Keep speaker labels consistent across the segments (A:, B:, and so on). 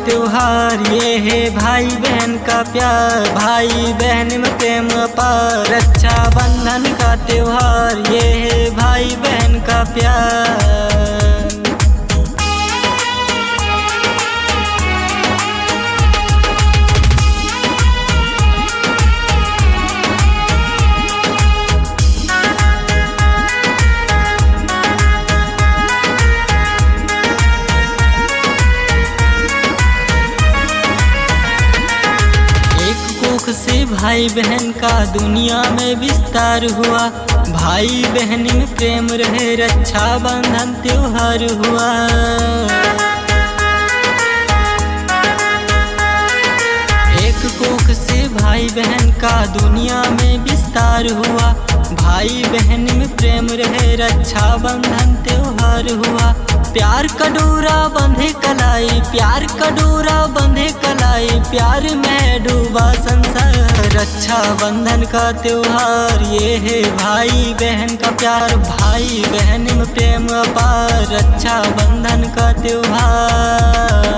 A: त्योहार, ये है भाई बहन का प्यार, भाई बहन में प्रेम अपार। रक्षाबंधन का त्योहार, ये है भाई बहन का प्यार। से भाई बहन का दुनिया में विस्तार हुआ, भाई बहन में प्रेम रहे, रक्षाबंधन त्योहार हुआ। एक कोख से भाई बहन का दुनिया में विस्तार हुआ, भाई बहन में प्रेम रहे, रक्षाबंधन त्योहार हुआ। प्यार का डोरा बंधे कलाई, प्यार का डोरा बंधे कलाई, प्यार में डूबा संसार। रक्षाबंधन का त्योहार, ये है भाई बहन का प्यार, भाई बहन में प्रेम अपार। रक्षाबंधन का त्योहार।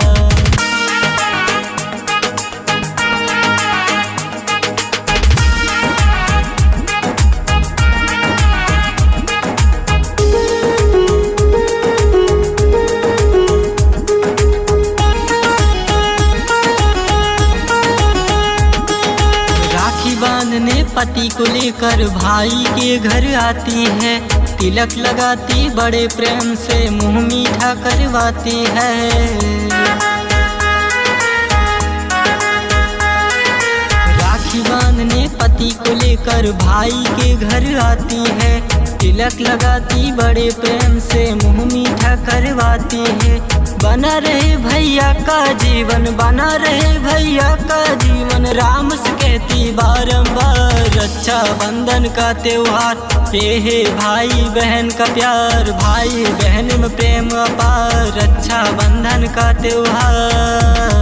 A: बांधने पति को लेकर भाई के घर आती है, तिलक लगाती बड़े प्रेम से, मुंह मीठा करवाती है। राखी बांधने पति को लेकर भाई के घर आती है, तिलक लगाती बड़े प्रेम से, मुंह मीठा करवाती है। बना रहे भैया का जीवन, बना रहे भैया का जीवन, राम से कहती बारंबार। रक्षाबंधन का त्योहार, ये है भाई बहन का प्यार, भाई बहन में प्रेम अपार। रक्षाबंधन का त्योहार।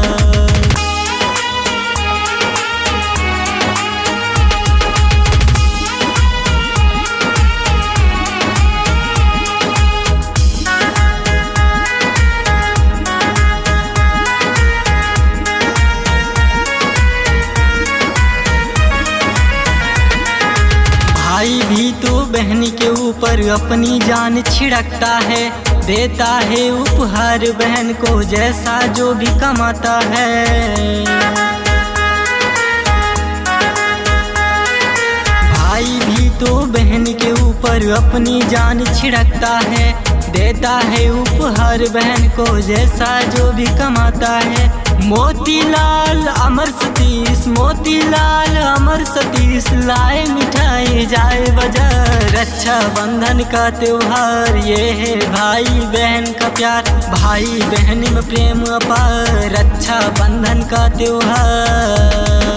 A: भाई भी तो बहन के ऊपर अपनी जान छिड़कता है, देता है उपहार बहन को जैसा जो भी कमाता है। भाई भी तो बहन के ऊपर अपनी जान छिड़कता है, देता है उपहार बहन को जैसा जो भी कमाता है। मोतीलाल अमर सतीश, मोतीलाल अमर सतीश, लाए मिठाई जाए बाजार। रक्षाबंधन का त्योहार, ये है भाई बहन का प्यार, भाई बहन में प्रेम अपार। रक्षाबंधन का त्योहार।